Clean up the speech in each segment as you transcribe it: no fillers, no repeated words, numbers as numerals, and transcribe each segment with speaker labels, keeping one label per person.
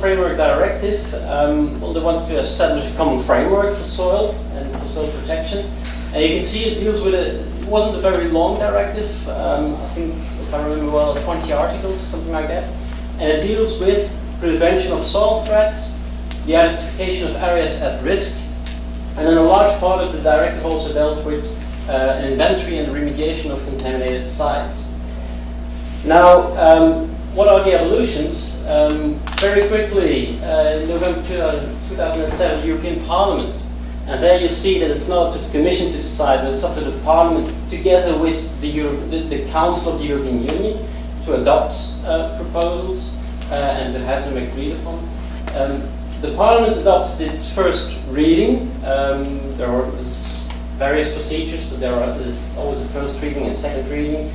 Speaker 1: Framework Directive, well, they wanted to establish a common framework for soil and for soil protection. And you can see it deals with it wasn't a very long directive, I think, if I remember well, 20 articles or something like that. And it deals with prevention of soil threats, the identification of areas at risk, and then a large part of the directive also dealt with an inventory and remediation of contaminated sites. Now, what are the evolutions? Very quickly, in November 2007, the European Parliament, and there you see that it's not up to the Commission to decide, but it's up to the Parliament together with the Council of the European Union to adopt proposals and to have them agreed upon. The Parliament adopted its first reading. There are various procedures, but there's always a first reading and second reading.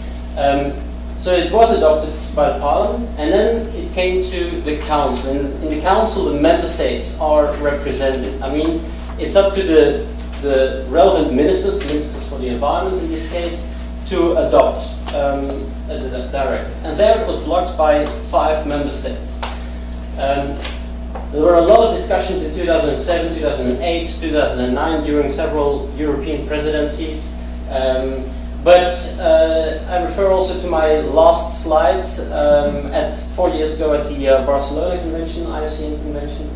Speaker 1: So it was adopted by the Parliament, and then it came to the Council. In the Council, the Member States are represented. I mean, it's up to the relevant ministers, the ministers for the environment in this case, to adopt the directive. And there it was blocked by 5 Member States. There were a lot of discussions in 2007, 2008, 2009 during several European presidencies. But I refer also to my last slides at 4 years ago at the Barcelona Convention, IUCN Convention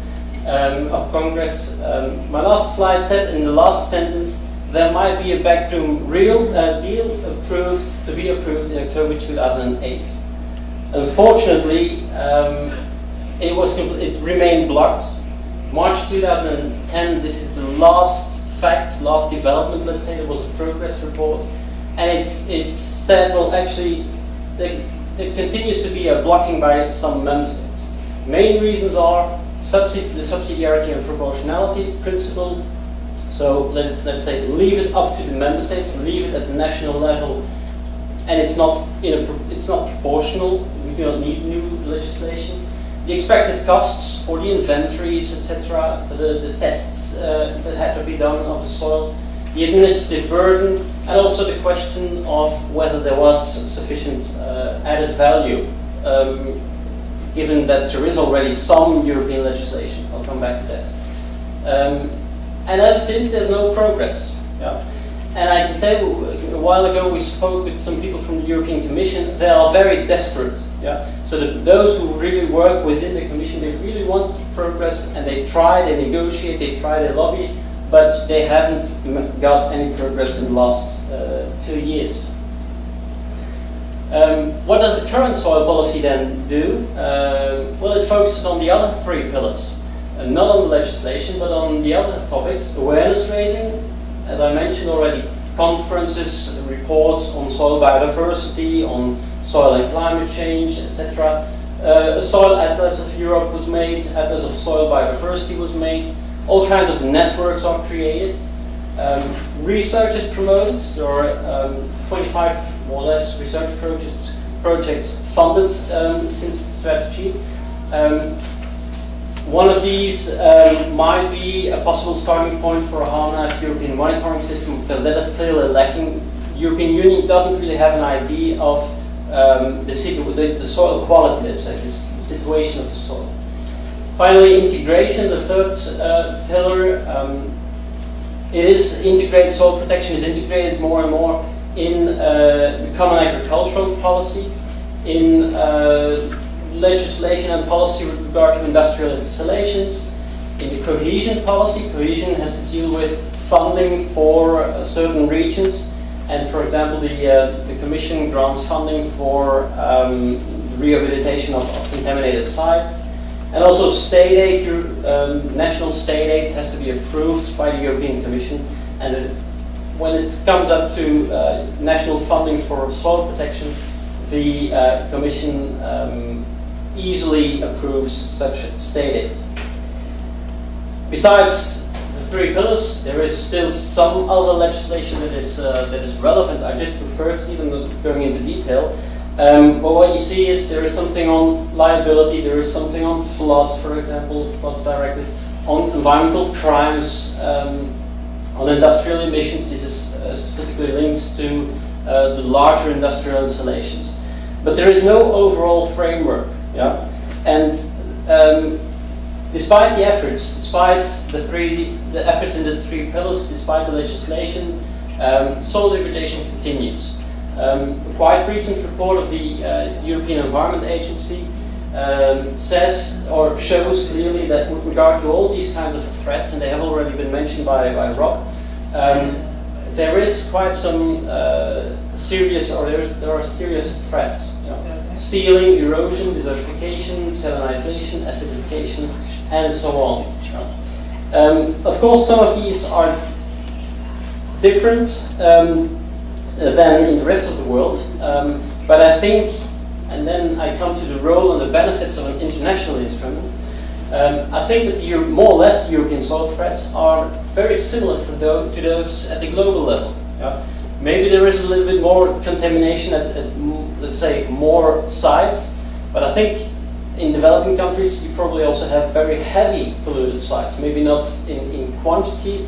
Speaker 1: of Congress. My last slide said in the last sentence, there might be a backroom deal to be approved in October 2008. Unfortunately, it remained blocked. March 2010, this is the last fact, last development, let's say. There was a progress report. And it said, well, actually, there continues to be a blocking by some member states. Main reasons are the subsidiarity and proportionality principle. So let's say leave it up to the member states, leave it at the national level, and it's not proportional. We do not need new legislation. The expected costs for the inventories, etc., for the tests that had to be done of the soil. The administrative burden, and also the question of whether there was sufficient added value, given that there is already some European legislation. I'll come back to that. And ever since, there's no progress. Yeah? And I can say, a while ago we spoke with some people from the European Commission. They are very desperate. Yeah? So those who really work within the Commission, they really want progress, and they try, they negotiate, they try, they lobby, but they haven't got any progress in the last 2 years. What does the current soil policy then do? Well, it focuses on the other 3 pillars. Not on the legislation, but on the other topics. Awareness raising, as I mentioned already, conferences, reports on soil biodiversity, on soil and climate change, etc. A soil atlas of Europe was made, atlas of soil biodiversity was made. All kinds of networks are created. Research is promoted. There are 25 more or less research projects funded since the strategy. One of these might be a possible starting point for a harmonized European monitoring system, because that is clearly lacking. The European Union doesn't really have an idea of the soil quality, let's say, the situation of the soil. Finally, integration, the 3rd pillar. It is integrated, soil protection is integrated more and more in the common agricultural policy, in legislation and policy with regard to industrial installations, in the cohesion policy. Cohesion has to deal with funding for certain regions, and for example, the Commission grants funding for rehabilitation of contaminated sites. And also state aid, national state aid has to be approved by the European Commission, and when it comes up to national funding for soil protection, the Commission easily approves such state aid. Besides the 3 pillars, there is still some other legislation that is relevant. I just referred to these, I'm not going into detail. But what you see is there is something on liability, there is something on floods, for example, floods directive, on environmental crimes, on industrial emissions. This is specifically linked to the larger industrial installations. But there is no overall framework, yeah? And despite the efforts, despite the efforts in the three pillars, despite the legislation, soil degradation continues. A quite recent report of the European Environment Agency says or shows clearly that with regard to all these kinds of threats, and they have already been mentioned by Rob, there is quite some serious, or there are serious threats. You know, sealing, erosion, desertification, salinization, acidification, and so on. Of course, some of these are different than in the rest of the world, but I think, and then I come to the role and the benefits of an international instrument. I think that the more or less European soil threats are very similar to those at the global level. Yeah? Maybe there is a little bit more contamination at let's say, more sites, but I think in developing countries you probably also have very heavy polluted sites, maybe not in quantity,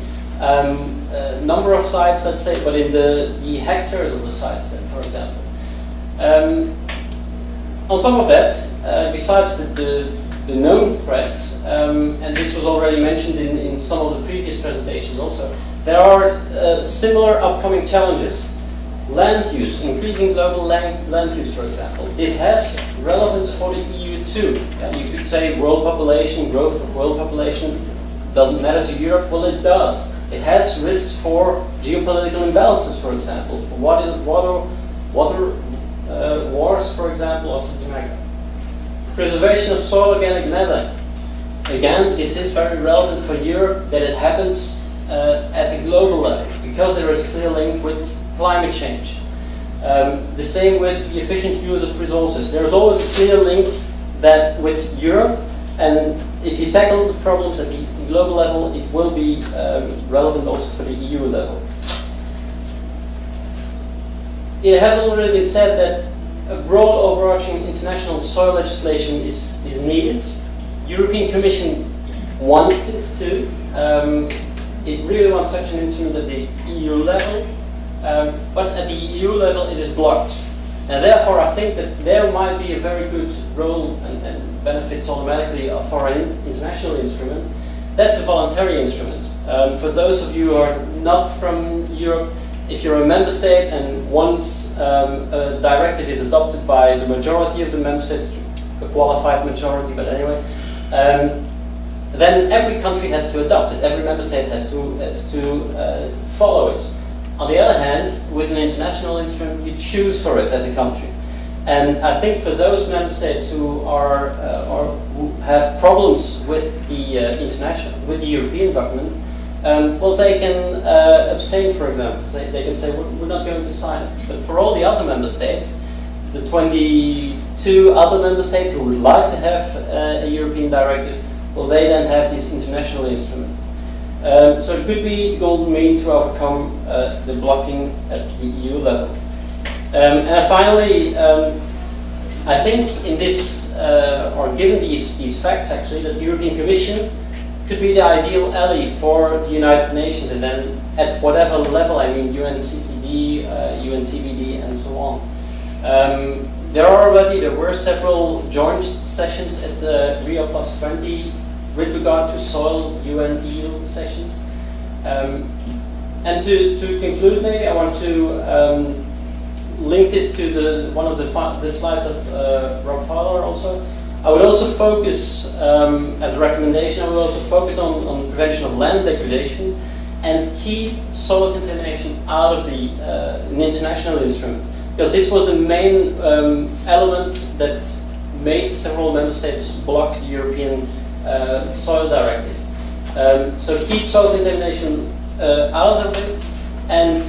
Speaker 1: number of sites, let's say, but in the hectares of the sites, then, for example. On top of that, besides the known threats, and this was already mentioned in some of the previous presentations also, there are similar upcoming challenges. Land use, increasing global land use, for example. This has relevance for the EU too. Yeah, you could say world population, growth of world population, doesn't matter to Europe. Well, it does. It has risks for geopolitical imbalances, for example, for water wars, for example, or something like that. Preservation of soil organic matter. Again, this is very relevant for Europe that it happens at a global level, because there is a clear link with climate change. The same with the efficient use of resources. There is always a clear link that with Europe, and if you tackle the problems at the global level, it will be relevant also for the EU level. It has already been said that a broad overarching international soil legislation is needed. European Commission wants this too. It really wants such an instrument at the EU level, but at the EU level it is blocked. And therefore I think that there might be a very good role and benefits automatically for an international instrument. That's a voluntary instrument. For those of you who are not from Europe, if you're a member state and once a directive is adopted by the majority of the member states, a qualified majority, but anyway, then every country has to adopt it. Every member state has to follow it. On the other hand, with an international instrument, you choose for it as a country. And I think for those member states who are or who have problems with the European document, well, they can abstain, for example. They can say, we're not going to sign it. But for all the other member states, the 22 other member states who would like to have a European directive, well, they then have this international instrument. So it could be the golden mean to overcome the blocking at the EU level. And finally, I think in this, or given these facts actually, that the European Commission could be the ideal ally for the United Nations, and then at whatever level, I mean UNCCD, UNCBD, and so on. There were several joint sessions at Rio Plus 20 with regard to soil UN-EU sessions. And to conclude, maybe I want to link this to one of the slides of Rob Fowler also. I would also focus, as a recommendation, I would also focus on prevention of land degradation and keep soil contamination out of an international instrument. Because this was the main element that made several member states block the European soil directive. So keep soil contamination out of it, and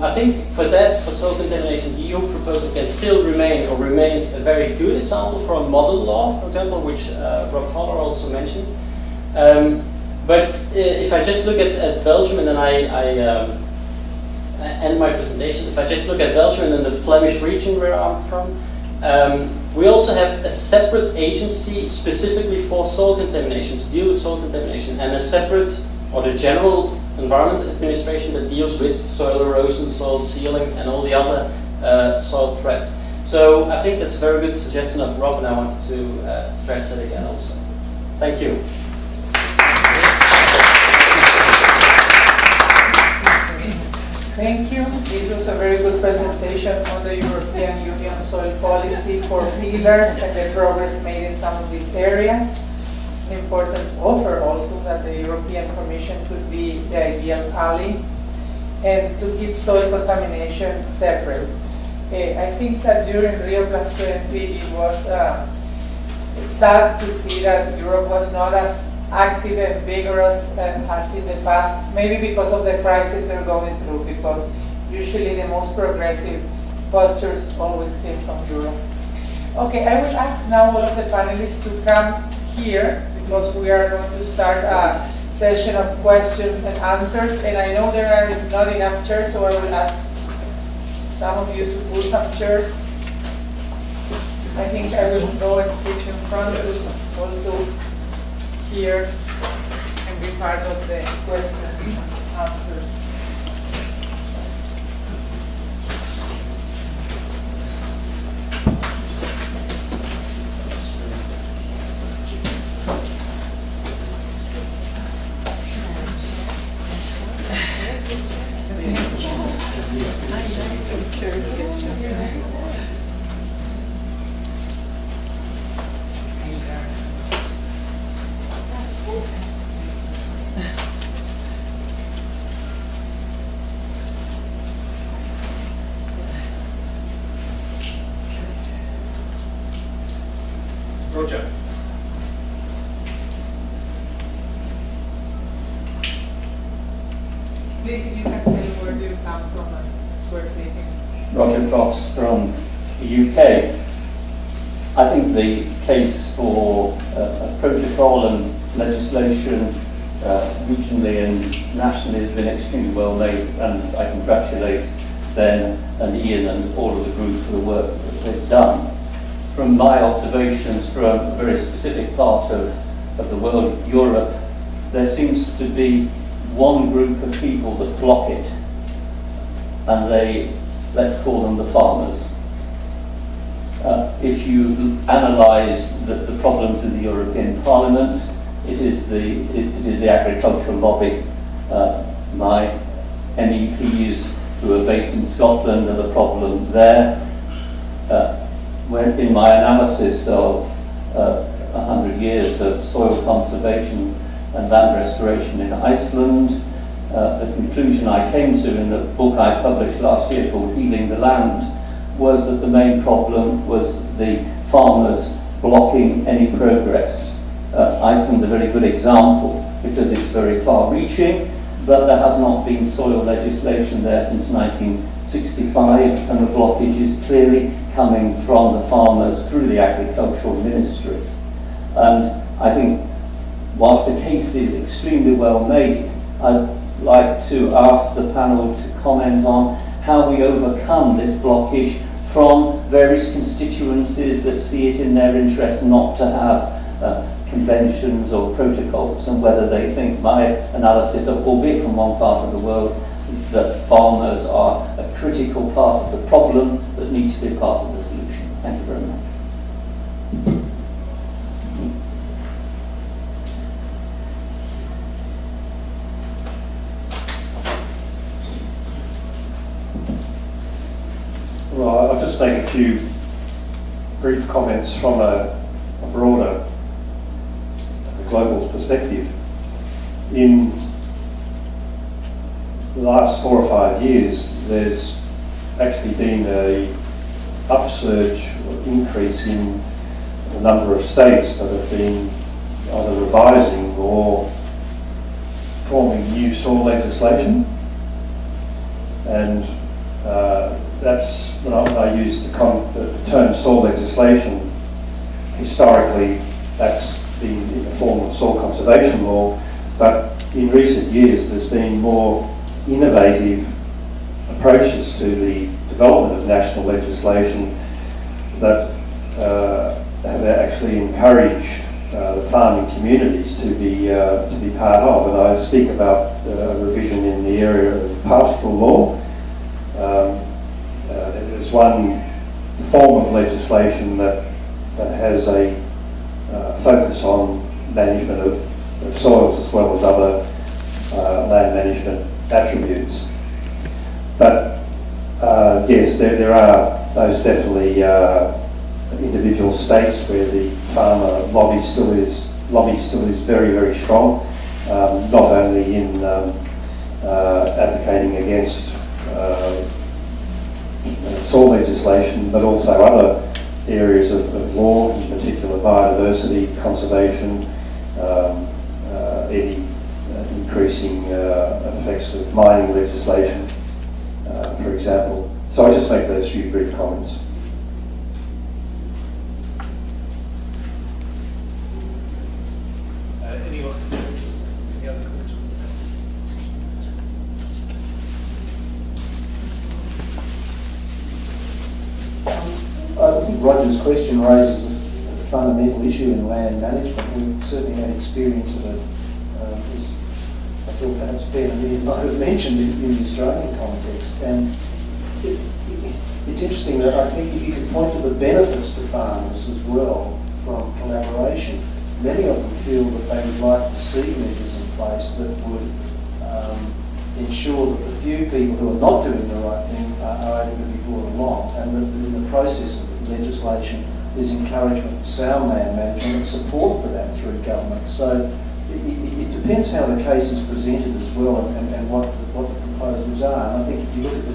Speaker 1: I think for soil contamination, the EU proposal can still remain, or remains, a very good example for a model law, for example, which Rob Fowler also mentioned. But if I just look at Belgium, and then I end my presentation, if I just look at Belgium and then the Flemish region where I'm from, we also have a separate agency specifically for soil contamination, to deal with soil contamination, and a separate, or the General Environment Administration that deals with soil erosion, soil sealing, and all the other soil threats. So I think that's a very good suggestion of Rob, and I wanted to stress that again also. Thank you.
Speaker 2: Thank you. It was a very good presentation on the European Union soil policy, 4 pillars, and the progress made in some of these areas. An important offer also that the European Commission could be the ideal ally, and to keep soil contamination separate. I think that during Rio Plus 20 it was sad to see that Europe was not as active and vigorous as in the past, maybe because of the crisis they're going through, because usually the most progressive postures always came from Europe. Okay, I will ask now all of the panelists to come here, because we are going to start a session of questions and answers, and I know there are not enough chairs, so I will ask some of you to pull some chairs. I think I will go and sit in front to also hear and be part of the questions and answers.
Speaker 3: Roger.
Speaker 2: Please, if you can tell where do you come from and where it's taken.
Speaker 4: Roger Cross from the UK. I think the case for a protocol and legislation regionally and nationally has been extremely well made, and I congratulate Ben and Ian and all of the group for the work that they've done. From my observations from a very specific part of the world, Europe, there seems to be one group of people that block it, and let's call them the farmers. If you analyse the problems in the European Parliament, it is the agricultural lobby. My MEPs who are based in Scotland are the problem there. When in my analysis of 100 years of soil conservation and land restoration in Iceland, the conclusion I came to in the book I published last year called Healing the Land was that the main problem was the farmers blocking any progress. Iceland's a very good example because it's very far-reaching, but there has not been soil legislation there since 1965, and the blockage is clearly coming from the farmers through the agricultural ministry. And I think whilst the case is extremely well made, I'd like to ask the panel to comment on how we overcome this blockage from various constituencies that see it in their interest not to have conventions or protocols, and whether they think my analysis, albeit from one part of the world, that farmers are a critical part of the problem that need to be a part of the solution. Thank you very much.
Speaker 3: Well, I'll just make a few brief comments from a broader global perspective. In the last 4 or 5 years, there's actually been an upsurge or increase in the number of states that have been either revising or forming new soil legislation. And that's when I use the term soil legislation. Historically, that's been in the form of soil conservation law, but in recent years there's been more innovative approaches to the development of national legislation that have actually encouraged the farming communities to be part of. And I speak about a revision in the area of pastoral law. There's one form of legislation that has a focus on management of soils as well as other land management attributes. But yes, there are those definitely individual states where the farmer lobby still is very, very strong, not only in advocating against soil legislation, but also other areas of law, in particular biodiversity, conservation, any increasing effects of mining legislation, for example. So I just make those few brief comments.
Speaker 5: Any other comments?
Speaker 6: I think Roger's question raises a fundamental issue in land management. We've certainly had experience of it, as I thought perhaps Ben and Ian might have mentioned in the Australian context. And it's interesting that I think if you can point to the benefits to farmers as well from collaboration, many of them feel that they would like to see measures in place that would ensure that the few people who are not doing the right thing are able to be brought along, and that in the process of legislation there's encouragement for sound land management and support for that through government. So it depends how the case is presented as well, and what the proposals are. And I think if you look at the